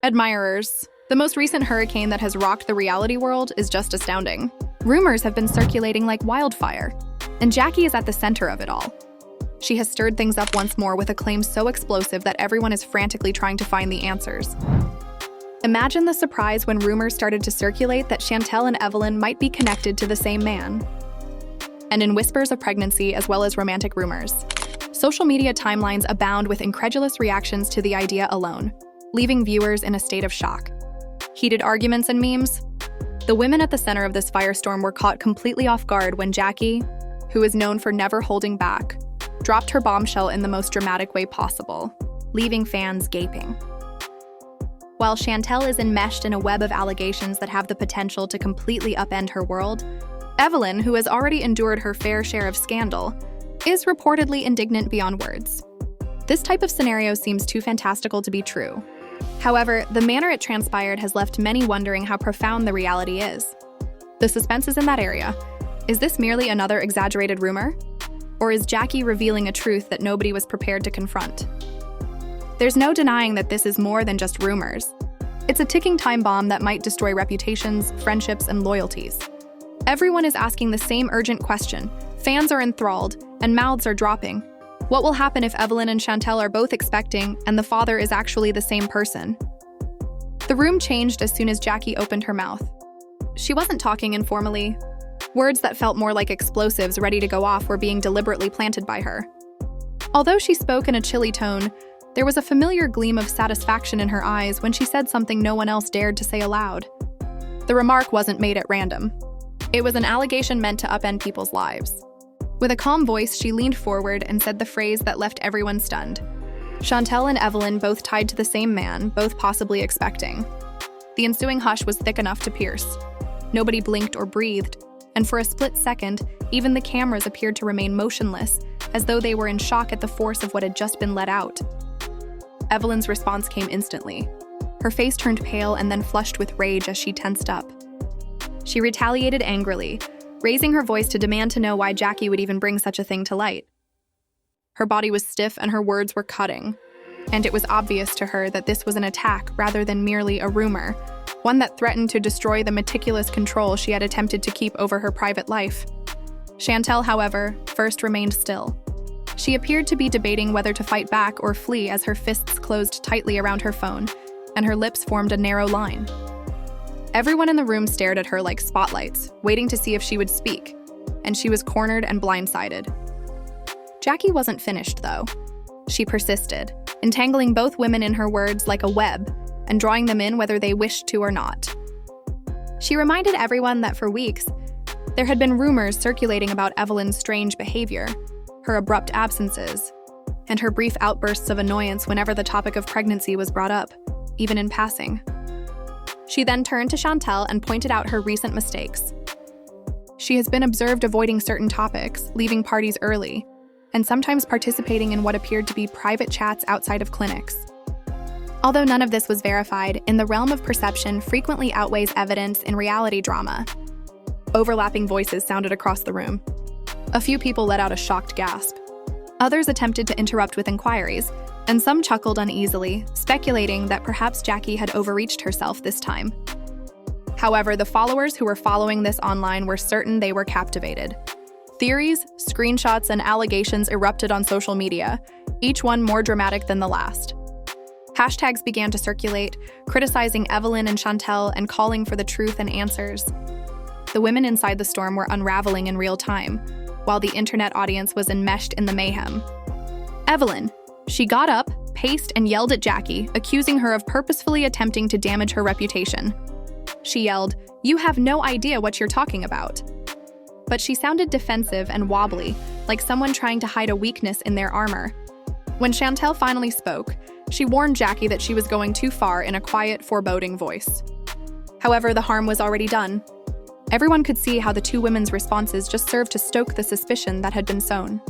Admirers. The most recent hurricane that has rocked the reality world is just astounding. Rumors have been circulating like wildfire, and Jackie is at the center of it all. She has stirred things up once more with a claim so explosive that everyone is frantically trying to find the answers. Imagine the surprise when rumors started to circulate that Chantel and Evelyn might be connected to the same man. And in whispers of pregnancy as well as romantic rumors. Social media timelines abound with incredulous reactions to the idea alone, leaving viewers in a state of shock. Heated arguments and memes. The women at the center of this firestorm were caught completely off guard when Jackie, who is known for never holding back, dropped her bombshell in the most dramatic way possible, leaving fans gaping. While Chantel is enmeshed in a web of allegations that have the potential to completely upend her world, Evelyn, who has already endured her fair share of scandal, is reportedly indignant beyond words. This type of scenario seems too fantastical to be true. However, the manner it transpired has left many wondering how profound the reality is. The suspense is in that area. Is this merely another exaggerated rumor? Or is Jackie revealing a truth that nobody was prepared to confront? There's no denying that this is more than just rumors. It's a ticking time bomb that might destroy reputations, friendships, and loyalties. Everyone is asking the same urgent question. Fans are enthralled, and mouths are dropping. What will happen if Evelyn and Chantel are both expecting, and the father is actually the same person? The room changed as soon as Jackie opened her mouth. She wasn't talking informally. Words that felt more like explosives ready to go off were being deliberately planted by her. Although she spoke in a chilly tone, there was a familiar gleam of satisfaction in her eyes when she said something no one else dared to say aloud. The remark wasn't made at random. It was an allegation meant to upend people's lives. With a calm voice, she leaned forward and said the phrase that left everyone stunned. Chantel and Evelyn both tied to the same man, both possibly expecting. The ensuing hush was thick enough to pierce. Nobody blinked or breathed, and for a split second, even the cameras appeared to remain motionless, as though they were in shock at the force of what had just been let out. Evelyn's response came instantly. Her face turned pale and then flushed with rage as she tensed up. She retaliated angrily, raising her voice to demand to know why Jackie would even bring such a thing to light. Her body was stiff and her words were cutting, and it was obvious to her that this was an attack rather than merely a rumor, one that threatened to destroy the meticulous control she had attempted to keep over her private life. Chantel, however, first remained still. She appeared to be debating whether to fight back or flee as her fists closed tightly around her phone, and her lips formed a narrow line. Everyone in the room stared at her like spotlights, waiting to see if she would speak, and she was cornered and blindsided. Jackie wasn't finished, though. She persisted, entangling both women in her words like a web, and drawing them in whether they wished to or not. She reminded everyone that for weeks, there had been rumors circulating about Evelyn's strange behavior, her abrupt absences, and her brief outbursts of annoyance whenever the topic of pregnancy was brought up, even in passing. She then turned to Chantel and pointed out her recent mistakes. She has been observed avoiding certain topics, leaving parties early, and sometimes participating in what appeared to be private chats outside of clinics. Although none of this was verified, in the realm of perception frequently outweighs evidence in reality drama. Overlapping voices sounded across the room. A few people let out a shocked gasp. Others attempted to interrupt with inquiries, and some chuckled uneasily, speculating that perhaps Jackie had overreached herself this time. However, the followers who were following this online were certain they were captivated. Theories, screenshots, and allegations erupted on social media, each one more dramatic than the last. Hashtags began to circulate, criticizing Evelyn and Chantel and calling for the truth and answers. The women inside the storm were unraveling in real time, while the internet audience was enmeshed in the mayhem. Evelyn. She got up, paced, and yelled at Jackie, accusing her of purposefully attempting to damage her reputation. She yelled, "You have no idea what you're talking about." But she sounded defensive and wobbly, like someone trying to hide a weakness in their armor. When Chantel finally spoke, she warned Jackie that she was going too far in a quiet, foreboding voice. However, the harm was already done. Everyone could see how the two women's responses just served to stoke the suspicion that had been sown.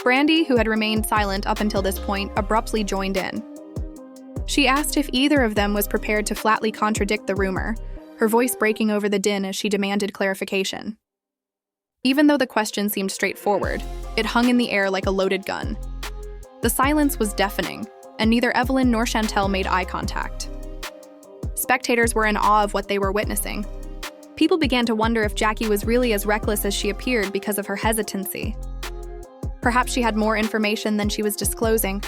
Brandy, who had remained silent up until this point, abruptly joined in. She asked if either of them was prepared to flatly contradict the rumor, her voice breaking over the din as she demanded clarification. Even though the question seemed straightforward, it hung in the air like a loaded gun. The silence was deafening, and neither Evelyn nor Chantel made eye contact. Spectators were in awe of what they were witnessing. People began to wonder if Jackie was really as reckless as she appeared because of her hesitancy. Perhaps she had more information than she was disclosing.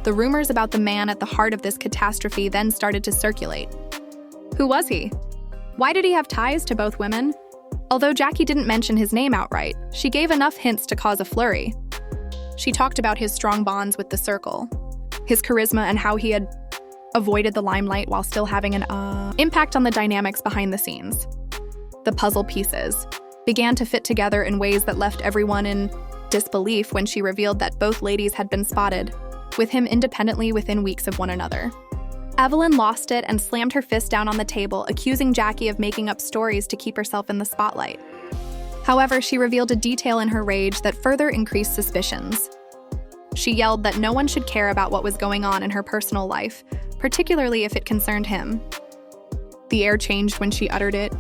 The rumors about the man at the heart of this catastrophe then started to circulate. Who was he? Why did he have ties to both women? Although Jackie didn't mention his name outright, she gave enough hints to cause a flurry. She talked about his strong bonds with the circle, his charisma, and how he had avoided the limelight while still having an impact on the dynamics behind the scenes. The puzzle pieces began to fit together in ways that left everyone in disbelief when she revealed that both ladies had been spotted with him independently within weeks of one another. Evelyn lost it and slammed her fist down on the table, accusing Jackie of making up stories to keep herself in the spotlight. However, she revealed a detail in her rage that further increased suspicions. She yelled that no one should care about what was going on in her personal life, particularly if it concerned him. The air changed when she uttered it.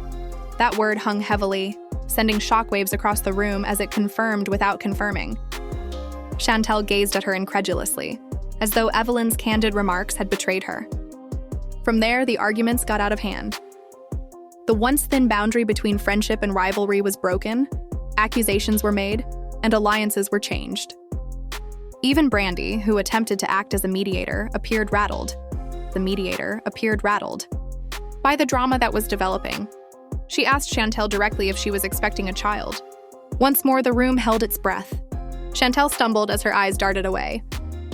That word hung heavily, sending shockwaves across the room as it confirmed without confirming. Chantel gazed at her incredulously, as though Evelyn's candid remarks had betrayed her. From there, the arguments got out of hand. The once thin boundary between friendship and rivalry was broken, accusations were made, and alliances were changed. Even Brandy, who attempted to act as a mediator, appeared rattled. The mediator appeared rattled by the drama that was developing. She asked Chantel directly if she was expecting a child. Once more, the room held its breath. Chantel stumbled as her eyes darted away.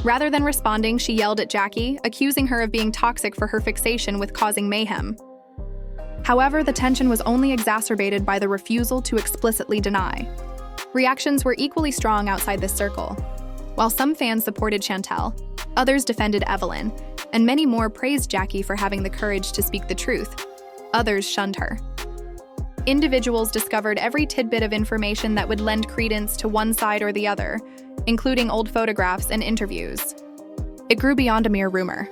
Rather than responding, she yelled at Jackie, accusing her of being toxic for her fixation with causing mayhem. However, the tension was only exacerbated by the refusal to explicitly deny. Reactions were equally strong outside this circle. While some fans supported Chantel, others defended Evelyn, and many more praised Jackie for having the courage to speak the truth. Others shunned her. Individuals discovered every tidbit of information that would lend credence to one side or the other, including old photographs and interviews. It grew beyond a mere rumor,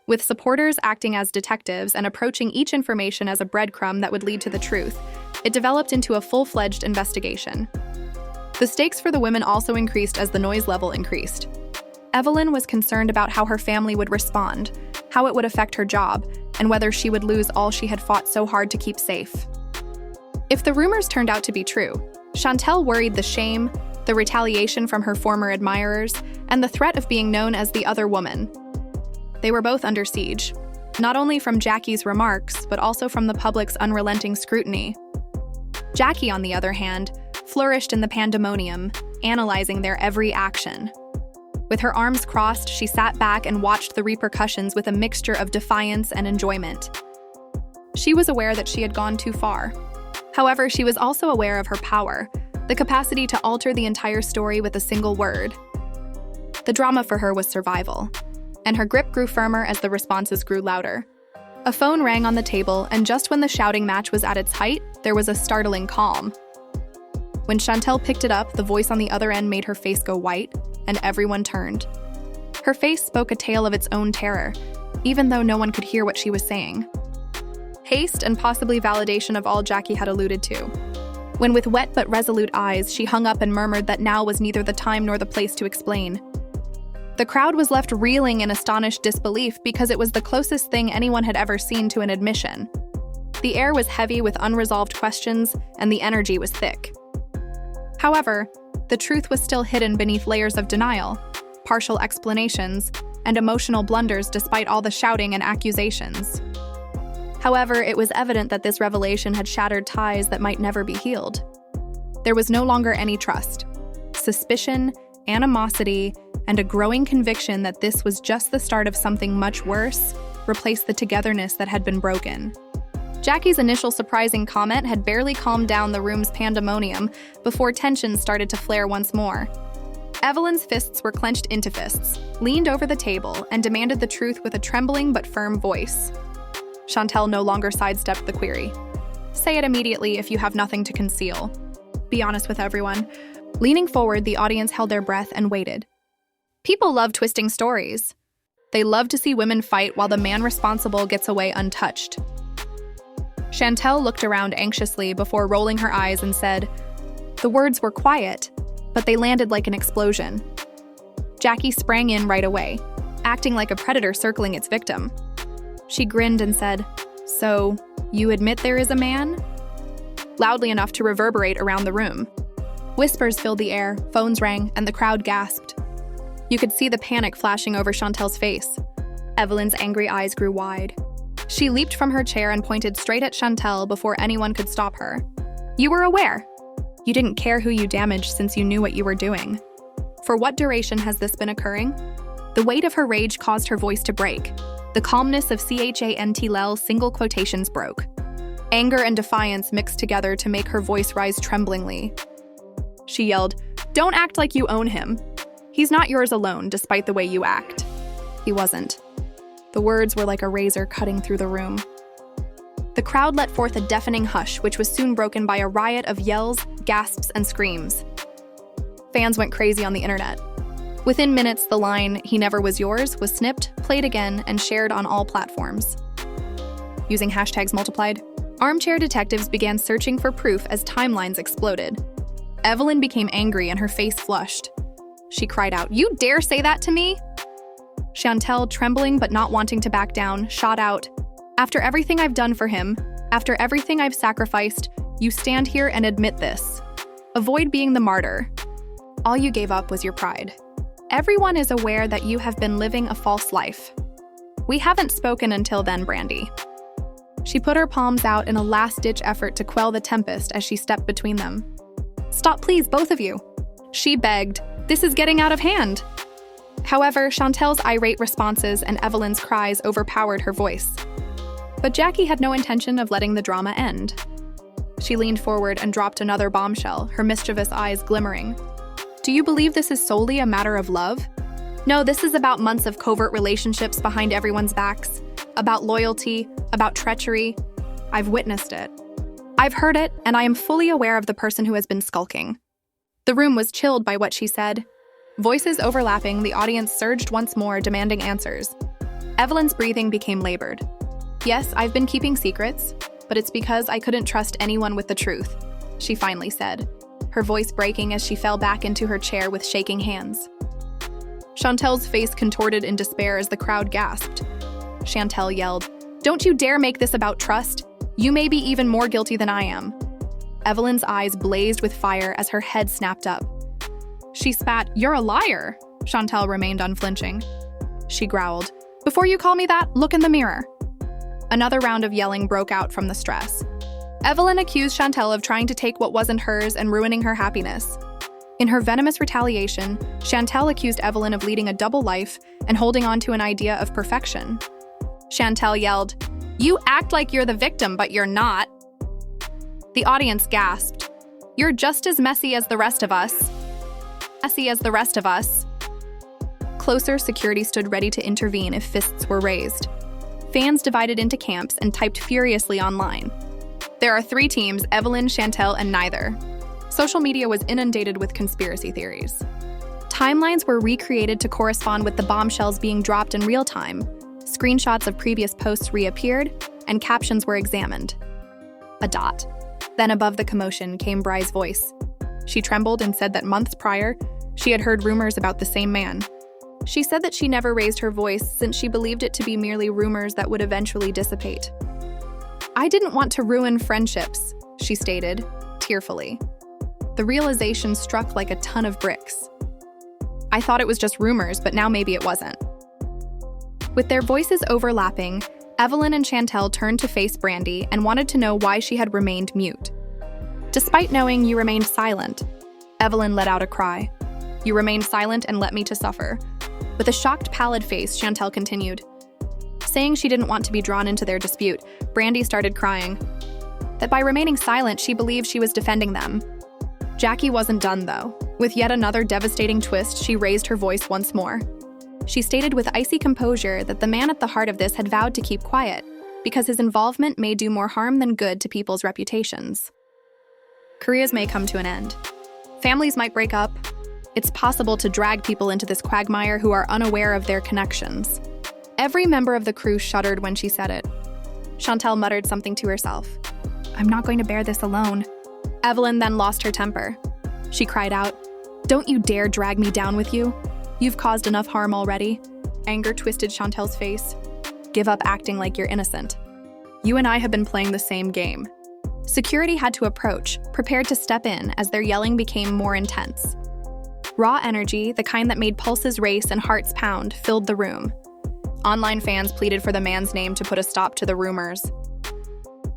with supporters acting as detectives and approaching each information as a breadcrumb that would lead to the truth. It developed into a full-fledged investigation. The stakes for the women also increased as the noise level increased. Evelyn was concerned about how her family would respond, how it would affect her job, and whether she would lose all she had fought so hard to keep safe. If the rumors turned out to be true, Chantel worried the shame, the retaliation from her former admirers, and the threat of being known as the other woman. They were both under siege, not only from Jackie's remarks, but also from the public's unrelenting scrutiny. Jackie, on the other hand, flourished in the pandemonium, analyzing their every action. With her arms crossed, she sat back and watched the repercussions with a mixture of defiance and enjoyment. She was aware that she had gone too far. However, she was also aware of her power, the capacity to alter the entire story with a single word. The drama for her was survival, and her grip grew firmer as the responses grew louder. A phone rang on the table, and just when the shouting match was at its height, there was a startling calm. When Chantel picked it up, the voice on the other end made her face go white, and everyone turned. Her face spoke a tale of its own terror, even though no one could hear what she was saying. Haste and possibly validation of all Jackie had alluded to. When with wet but resolute eyes, she hung up and murmured that now was neither the time nor the place to explain. The crowd was left reeling in astonished disbelief because it was the closest thing anyone had ever seen to an admission. The air was heavy with unresolved questions, and the energy was thick. However, the truth was still hidden beneath layers of denial, partial explanations, and emotional blunders despite all the shouting and accusations. However, it was evident that this revelation had shattered ties that might never be healed. There was no longer any trust. Suspicion, animosity, and a growing conviction that this was just the start of something much worse replaced the togetherness that had been broken. Jackie's initial surprising comment had barely calmed down the room's pandemonium before tension started to flare once more. Evelyn's fists were clenched into fists, leaned over the table, and demanded the truth with a trembling but firm voice. Chantel no longer sidestepped the query. Say it immediately if you have nothing to conceal. Be honest with everyone. Leaning forward, the audience held their breath and waited. People love twisting stories. They love to see women fight while the man responsible gets away untouched. Chantel looked around anxiously before rolling her eyes and said, "The words were quiet, but they landed like an explosion." Jackie sprang in right away, acting like a predator circling its victim. She grinned and said, "So, you admit there is a man?" Loudly enough to reverberate around the room. Whispers filled the air, phones rang, and the crowd gasped. You could see the panic flashing over Chantel's face. Evelyn's angry eyes grew wide. She leaped from her chair and pointed straight at Chantel before anyone could stop her. "You were aware. You didn't care who you damaged since you knew what you were doing. For what duration has this been occurring?" The weight of her rage caused her voice to break. The calmness of Chantel's single quotations broke. Anger and defiance mixed together to make her voice rise tremblingly. She yelled, "Don't act like you own him. He's not yours alone, despite the way you act." He wasn't. The words were like a razor cutting through the room. The crowd let forth a deafening hush, which was soon broken by a riot of yells, gasps, and screams. Fans went crazy on the internet. Within minutes, the line, "He never was yours," was snipped, played again, and shared on all platforms. Using hashtags multiplied, armchair detectives began searching for proof as timelines exploded. Evelyn became angry and her face flushed. She cried out, "You dare say that to me?" Chantel, trembling but not wanting to back down, shot out, "After everything I've done for him, after everything I've sacrificed, you stand here and admit this. Avoid being the martyr. All you gave up was your pride. Everyone is aware that you have been living a false life. We haven't spoken until then, Brandy." She put her palms out in a last-ditch effort to quell the tempest as she stepped between them. "Stop, please, both of you," she begged. "This is getting out of hand." However, Chantel's irate responses and Evelyn's cries overpowered her voice. But Jackie had no intention of letting the drama end. She leaned forward and dropped another bombshell, her mischievous eyes glimmering. "Do you believe this is solely a matter of love? No, this is about months of covert relationships behind everyone's backs, about loyalty, about treachery. I've witnessed it. I've heard it, and I am fully aware of the person who has been skulking." The room was chilled by what she said. Voices overlapping, the audience surged once more, demanding answers. Evelyn's breathing became labored. "Yes, I've been keeping secrets, but it's because I couldn't trust anyone with the truth," she finally said, her voice breaking as she fell back into her chair with shaking hands. Chantel's face contorted in despair as the crowd gasped. Chantel yelled, "Don't you dare make this about trust. You may be even more guilty than I am." Evelyn's eyes blazed with fire as her head snapped up. She spat, "You're a liar." Chantel remained unflinching. She growled, "Before you call me that, look in the mirror." Another round of yelling broke out from the stress. Evelyn accused Chantel of trying to take what wasn't hers and ruining her happiness. In her venomous retaliation, Chantel accused Evelyn of leading a double life and holding on to an idea of perfection. Chantel yelled, "You act like you're the victim, but you're not." The audience gasped, "You're just as messy as the rest of us." Messy as the rest of us. Closer, security stood ready to intervene if fists were raised. Fans divided into camps and typed furiously online. "There are 3 teams, Evelyn, Chantel, and neither." Social media was inundated with conspiracy theories. Timelines were recreated to correspond with the bombshells being dropped in real time. Screenshots of previous posts reappeared, and captions were examined. A dot. Then above the commotion came Bry's voice. She trembled and said that months prior, she had heard rumors about the same man. She said that she never raised her voice since she believed it to be merely rumors that would eventually dissipate. "I didn't want to ruin friendships," she stated, tearfully. The realization struck like a ton of bricks. "I thought it was just rumors, but now maybe it wasn't." With their voices overlapping, Evelyn and Chantel turned to face Brandy and wanted to know why she had remained mute. "Despite knowing you remained silent," Evelyn let out a cry. "You remained silent and let me to suffer." With a shocked, pallid face, Chantel continued. Saying she didn't want to be drawn into their dispute, Brandy started crying. That by remaining silent, she believed she was defending them. Jackie wasn't done, though. With yet another devastating twist, she raised her voice once more. She stated with icy composure that the man at the heart of this had vowed to keep quiet, because his involvement may do more harm than good to people's reputations. Careers may come to an end. Families might break up. It's possible to drag people into this quagmire who are unaware of their connections. Every member of the crew shuddered when she said it. Chantel muttered something to herself. "I'm not going to bear this alone." Evelyn then lost her temper. She cried out, "Don't you dare drag me down with you. You've caused enough harm already." Anger twisted Chantel's face. Give up acting like you're innocent. You and I have been playing the same game." Security had to approach, prepared to step in as their yelling became more intense. Raw energy, the kind that made pulses race and hearts pound, filled the room. Online fans pleaded for the man's name to put a stop to the rumors.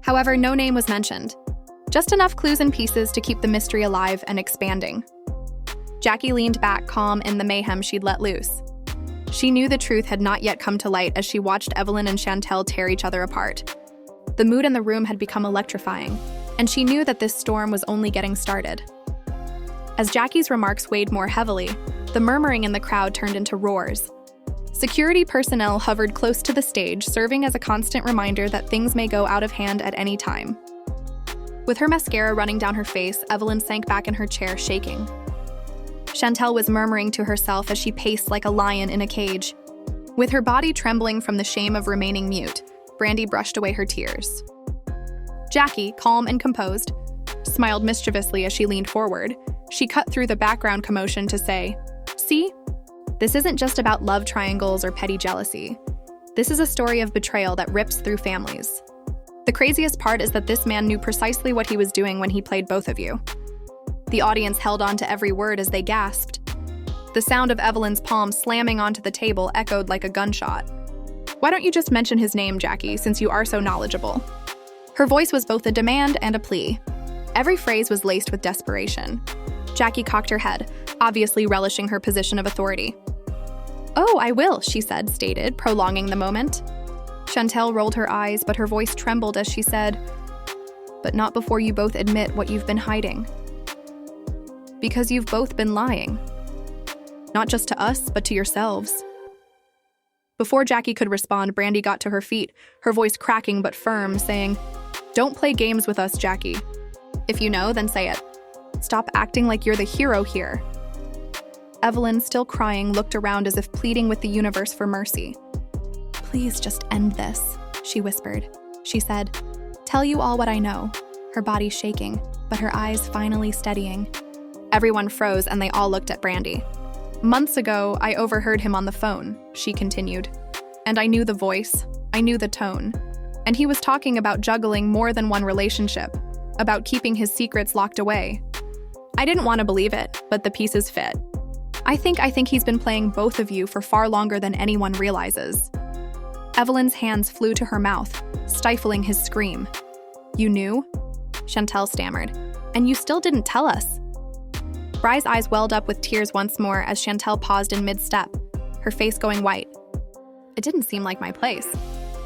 However, no name was mentioned. Just enough clues and pieces to keep the mystery alive and expanding. Jackie leaned back, calm in the mayhem she'd let loose. She knew the truth had not yet come to light as she watched Evelyn and Chantel tear each other apart. The mood in the room had become electrifying, and she knew that this storm was only getting started. As Jackie's remarks weighed more heavily, the murmuring in the crowd turned into roars. Security personnel hovered close to the stage, serving as a constant reminder that things may go out of hand at any time. With her mascara running down her face, Evelyn sank back in her chair, shaking. Chantel was murmuring to herself as she paced like a lion in a cage. With her body trembling from the shame of remaining mute, Brandy brushed away her tears. Jackie, calm and composed, smiled mischievously as she leaned forward. She cut through the background commotion to say, "See? This isn't just about love triangles or petty jealousy. This is a story of betrayal that rips through families. The craziest part is that this man knew precisely what he was doing when he played both of you." The audience held on to every word as they gasped. The sound of Evelyn's palm slamming onto the table echoed like a gunshot. "Why don't you just mention his name, Jackie, since you are so knowledgeable?" Her voice was both a demand and a plea. Every phrase was laced with desperation. Jackie cocked her head, obviously relishing her position of authority. "Oh, I will," she said, prolonging the moment. Chantel rolled her eyes, but her voice trembled as she said, "But not before you both admit what you've been hiding. Because you've both been lying. Not just to us, but to yourselves." Before Jackie could respond, Brandy got to her feet, her voice cracking but firm, saying, "Don't play games with us, Jackie. If you know, then say it. Stop acting like you're the hero here." Evelyn, still crying, looked around as if pleading with the universe for mercy. "Please just end this," she whispered. She said, "Tell you all what I know," her body shaking, but her eyes finally steadying. Everyone froze and they all looked at Brandy. "Months ago, I overheard him on the phone," she continued. "And I knew the voice, I knew the tone. And he was talking about juggling more than one relationship, about keeping his secrets locked away. I didn't want to believe it, but the pieces fit. I think he's been playing both of you for far longer than anyone realizes." Evelyn's hands flew to her mouth, stifling his scream. "You knew?" Chantel stammered. "And you still didn't tell us." Bry's eyes welled up with tears once more as Chantel paused in mid-step, her face going white. "It didn't seem like my place.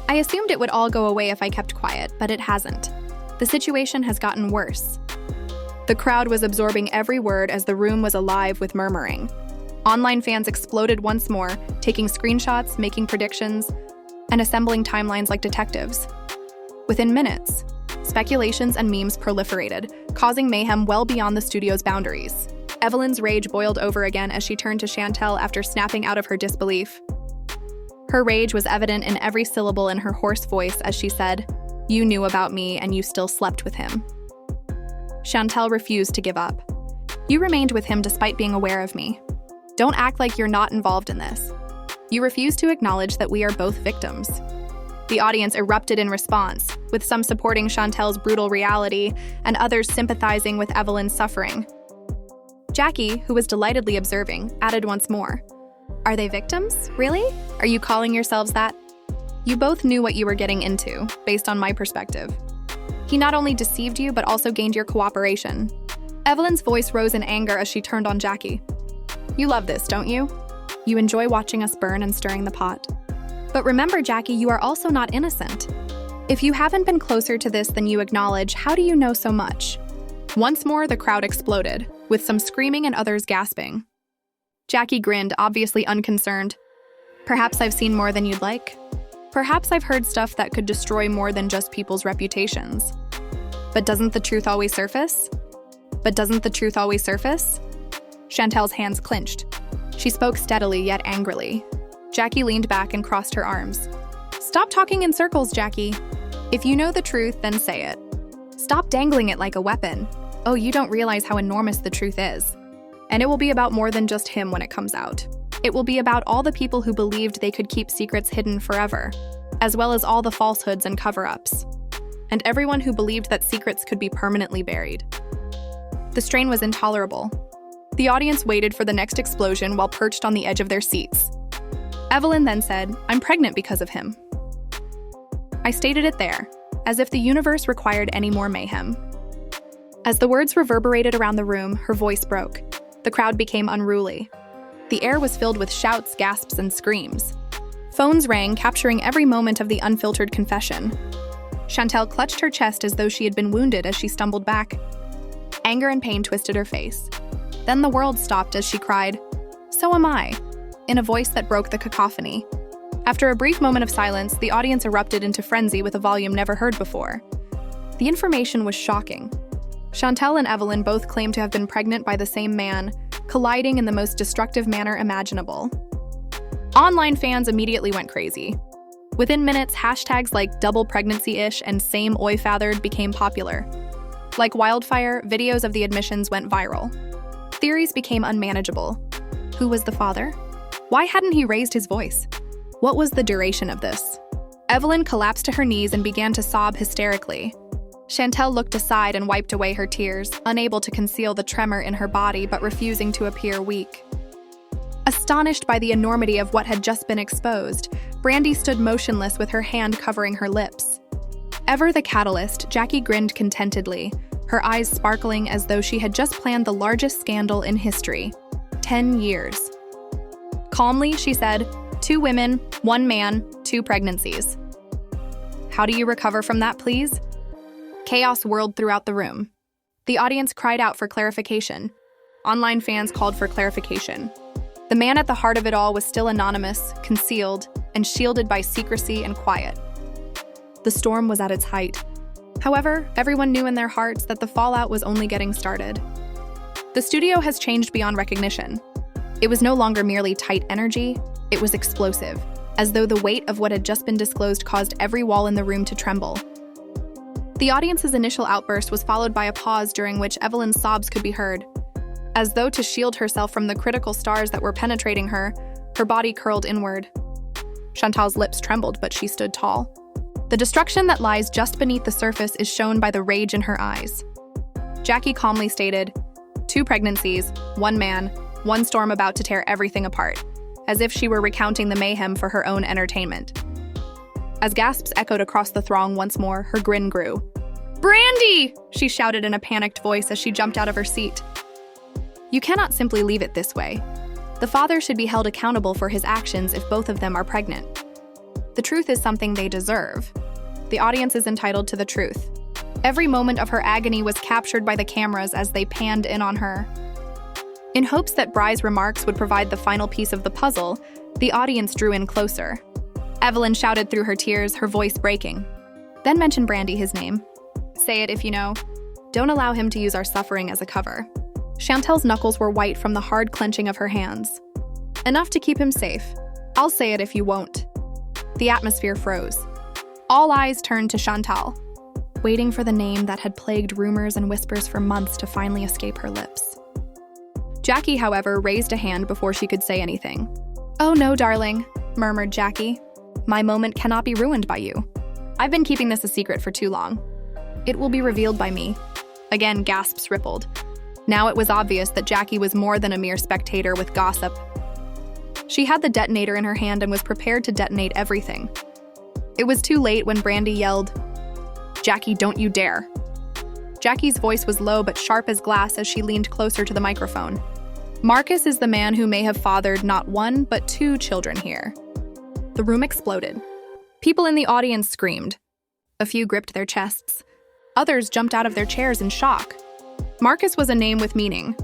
I assumed it would all go away if I kept quiet, but it hasn't. The situation has gotten worse." The crowd was absorbing every word as the room was alive with murmuring. Online fans exploded once more, taking screenshots, making predictions, and assembling timelines like detectives. Within minutes, speculations and memes proliferated, causing mayhem well beyond the studio's boundaries. Evelyn's rage boiled over again as she turned to Chantel after snapping out of her disbelief. Her rage was evident in every syllable in her hoarse voice as she said, "You knew about me and you still slept with him." Chantel refused to give up. "You remained with him despite being aware of me. Don't act like you're not involved in this. You refuse to acknowledge that we are both victims." The audience erupted in response, with some supporting Chantel's brutal reality and others sympathizing with Evelyn's suffering. Jackie, who was delightedly observing, added once more, "Are they victims? Really? Are you calling yourselves that? You both knew what you were getting into, based on my perspective. He not only deceived you, but also gained your cooperation." Evelyn's voice rose in anger as she turned on Jackie. "You love this, don't you? You enjoy watching us burn and stirring the pot. But remember, Jackie, you are also not innocent. If you haven't been closer to this than you acknowledge, how do you know so much?" Once more, the crowd exploded, with some screaming and others gasping. Jackie grinned, obviously unconcerned. "Perhaps I've seen more than you'd like. Perhaps I've heard stuff that could destroy more than just people's reputations. But doesn't the truth always surface? Chantel's hands clenched. She spoke steadily yet angrily. Jackie leaned back and crossed her arms. "Stop talking in circles, Jackie. If you know the truth, then say it. Stop dangling it like a weapon. Oh, you don't realize how enormous the truth is. And it will be about more than just him when it comes out. It will be about all the people who believed they could keep secrets hidden forever. as well as all the falsehoods and cover-ups, and everyone who believed that secrets could be permanently buried. The strain was intolerable. The audience waited for the next explosion while perched on the edge of their seats. Evelyn then said, "I'm pregnant because of him." I stated it there, as if the universe required any more mayhem. As the words reverberated around the room, her voice broke. The crowd became unruly. The air was filled with shouts, gasps, and screams. Phones rang, capturing every moment of the unfiltered confession. Chantel clutched her chest as though she had been wounded as she stumbled back. Anger and pain twisted her face. Then the world stopped as she cried, "So am I," in a voice that broke the cacophony. After a brief moment of silence, the audience erupted into frenzy with a volume never heard before. The information was shocking. Chantel and Evelyn both claimed to have been pregnant by the same man, colliding in the most destructive manner imaginable. Online fans immediately went crazy. Within minutes, hashtags like double pregnancy-ish and same oi fathered became popular. Like wildfire, videos of the admissions went viral. Theories became unmanageable. Who was the father? Why hadn't he raised his voice? What was the duration of this? Evelyn collapsed to her knees and began to sob hysterically. Chantel looked aside and wiped away her tears, unable to conceal the tremor in her body but refusing to appear weak. Astonished by the enormity of what had just been exposed, Brandy stood motionless with her hand covering her lips. Ever the catalyst, Jackie grinned contentedly, her eyes sparkling as though she had just planned the largest scandal in history. 10 years. Calmly, she said, 2 women, 1 man, 2 pregnancies. How do you recover from that, please? Chaos whirled throughout the room. The audience cried out for clarification. Online fans called for clarification. The man at the heart of it all was still anonymous, concealed, and shielded by secrecy and quiet. The storm was at its height. However, everyone knew in their hearts that the fallout was only getting started. The studio has changed beyond recognition. It was no longer merely tight energy, it was explosive, as though the weight of what had just been disclosed caused every wall in the room to tremble. The audience's initial outburst was followed by a pause during which Evelyn's sobs could be heard. As though to shield herself from the critical stars that were penetrating her, her body curled inward. Chantal's lips trembled, but she stood tall. The destruction that lies just beneath the surface is shown by the rage in her eyes. Jackie calmly stated, 2 pregnancies, 1 man, 1 storm about to tear everything apart, as if she were recounting the mayhem for her own entertainment. As gasps echoed across the throng once more, her grin grew. "Brandy!" she shouted in a panicked voice as she jumped out of her seat. You cannot simply leave it this way. The father should be held accountable for his actions if both of them are pregnant. The truth is something they deserve. The audience is entitled to the truth. Every moment of her agony was captured by the cameras as they panned in on her. In hopes that Bry's remarks would provide the final piece of the puzzle, the audience drew in closer. Evelyn shouted through her tears, her voice breaking. Then mention Brandy his name. Say it if you know. Don't allow him to use our suffering as a cover. Chantel's knuckles were white from the hard clenching of her hands. Enough to keep him safe. I'll say it if you won't. The atmosphere froze. All eyes turned to Chantel, waiting for the name that had plagued rumors and whispers for months to finally escape her lips. Jackie, however, raised a hand before she could say anything. "Oh no, darling," murmured Jackie. "My moment cannot be ruined by you. I've been keeping this a secret for too long. It will be revealed by me." Again, gasps rippled. Now it was obvious that Jackie was more than a mere spectator with gossip. She had the detonator in her hand and was prepared to detonate everything. It was too late when Brandy yelled, "Jackie, don't you dare." Jackie's voice was low but sharp as glass as she leaned closer to the microphone. "Marcus is the man who may have fathered not 1 but 2 children here." The room exploded. People in the audience screamed. A few gripped their chests. Others jumped out of their chairs in shock. Marcus was a name with meaning.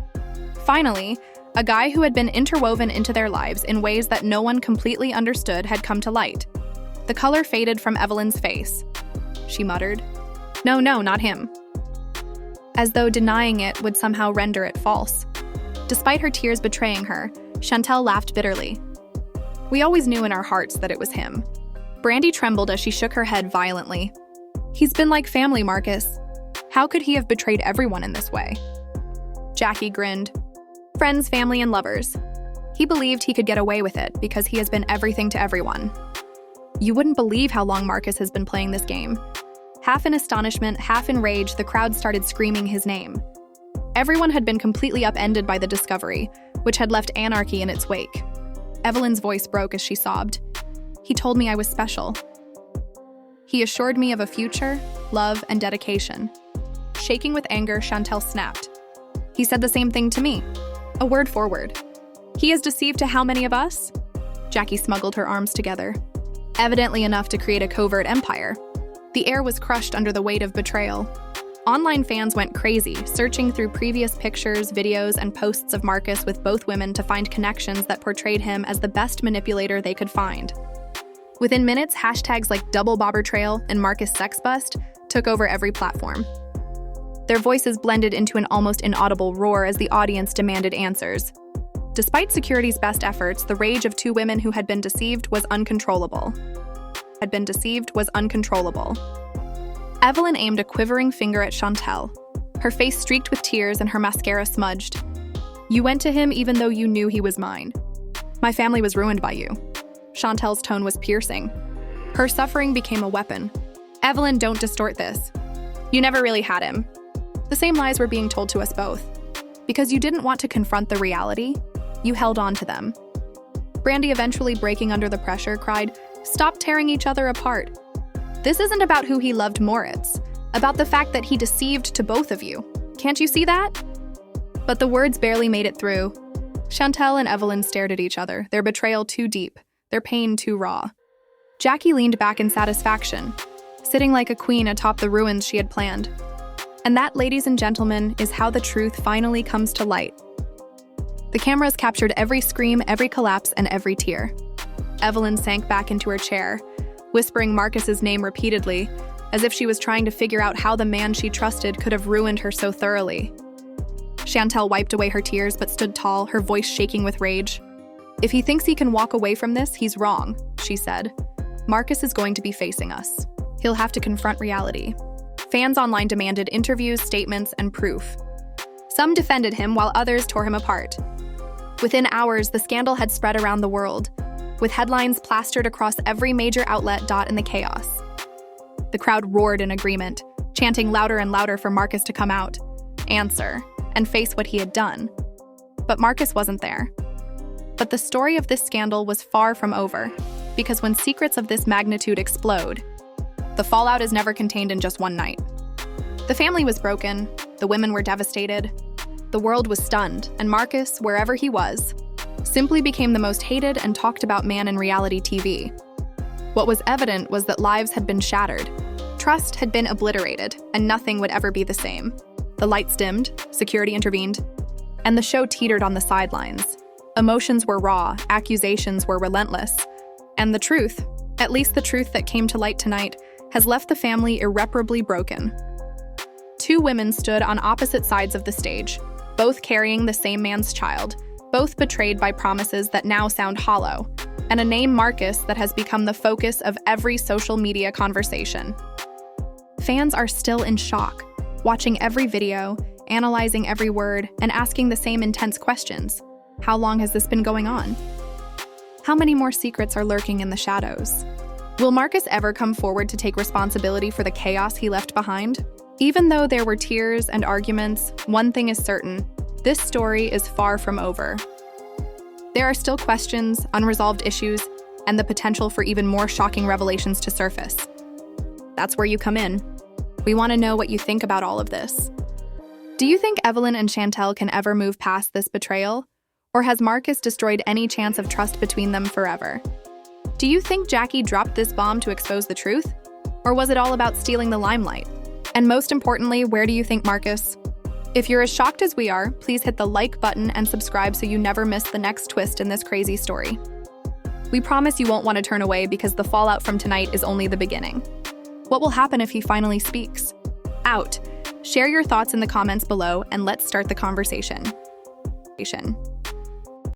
Finally, a guy who had been interwoven into their lives in ways that no one completely understood had come to light. The color faded from Evelyn's face. She muttered, No, not him," as though denying it would somehow render it false. Despite her tears betraying her, Chantel laughed bitterly. "We always knew in our hearts that it was him." Brandy trembled as she shook her head violently. "He's been like family, Marcus. How could he have betrayed everyone in this way?" Jackie grinned. "Friends, family, and lovers. He believed he could get away with it because he has been everything to everyone." You wouldn't believe how long Marcus has been playing this game. Half in astonishment, half in rage, the crowd started screaming his name. Everyone had been completely upended by the discovery, which had left anarchy in its wake. Evelyn's voice broke as she sobbed. He told me I was special. He assured me of a future, love, and dedication. Shaking with anger, Chantel snapped. He said the same thing to me. A word for word. He is deceived to how many of us? Jackie smuggled her arms together. Evidently enough to create a covert empire. The air was crushed under the weight of betrayal. Online fans went crazy, searching through previous pictures, videos, and posts of Marcus with both women to find connections that portrayed him as the best manipulator they could find. Within minutes, hashtags like double bobber trail and Marcus sex bust took over every platform. Their voices blended into an almost inaudible roar as the audience demanded answers. Despite security's best efforts, the rage of two women who had been deceived was uncontrollable. Evelyn aimed a quivering finger at Chantel. Her face streaked with tears and her mascara smudged. You went to him even though you knew he was mine. My family was ruined by you. Chantel's tone was piercing. Her suffering became a weapon. Evelyn, don't distort this. You never really had him. The same lies were being told to us both. Because you didn't want to confront the reality, you held on to them. Brandy, eventually breaking under the pressure, cried, "Stop tearing each other apart. This isn't about who he loved more, it's about the fact that he deceived to both of you. Can't you see that?" But the words barely made it through. Chantel and Evelyn stared at each other, their betrayal too deep, their pain too raw. Jackie leaned back in satisfaction, sitting like a queen atop the ruins she had planned. And that, ladies and gentlemen, is how the truth finally comes to light. The cameras captured every scream, every collapse, and every tear. Evelyn sank back into her chair, whispering Marcus's name repeatedly, as if she was trying to figure out how the man she trusted could have ruined her so thoroughly. Chantel wiped away her tears but stood tall, her voice shaking with rage. "If he thinks he can walk away from this, he's wrong," she said. "Marcus is going to be facing us. He'll have to confront reality." Fans online demanded interviews, statements, and proof. Some defended him while others tore him apart. Within hours, the scandal had spread around the world, with headlines plastered across every major outlet. In the chaos, the crowd roared in agreement, chanting louder and louder for Marcus to come out, answer, and face what he had done. But Marcus wasn't there. But the story of this scandal was far from over, because when secrets of this magnitude explode, the fallout is never contained in just one night. The family was broken, the women were devastated, the world was stunned, and Marcus, wherever he was, simply became the most hated and talked about man in reality TV. What was evident was that lives had been shattered, trust had been obliterated, and nothing would ever be the same. The lights dimmed, security intervened, and the show teetered on the sidelines. Emotions were raw, accusations were relentless, and the truth, at least the truth that came to light tonight, has left the family irreparably broken. Two women stood on opposite sides of the stage, both carrying the same man's child, both betrayed by promises that now sound hollow, and a name, Marcus, that has become the focus of every social media conversation. Fans are still in shock, watching every video, analyzing every word, and asking the same intense questions. How long has this been going on? How many more secrets are lurking in the shadows? Will Marcus ever come forward to take responsibility for the chaos he left behind? Even though there were tears and arguments, one thing is certain: this story is far from over. There are still questions, unresolved issues, and the potential for even more shocking revelations to surface. That's where you come in. We want to know what you think about all of this. Do you think Evelyn and Chantel can ever move past this betrayal? Or has Marcus destroyed any chance of trust between them forever? Do you think Jackie dropped this bomb to expose the truth? Or was it all about stealing the limelight? And most importantly, where do you think Marcus? If you're as shocked as we are, please hit the like button and subscribe so you never miss the next twist in this crazy story. We promise you won't want to turn away because the fallout from tonight is only the beginning. What will happen if he finally speaks? Out. Share your thoughts in the comments below and let's start the conversation.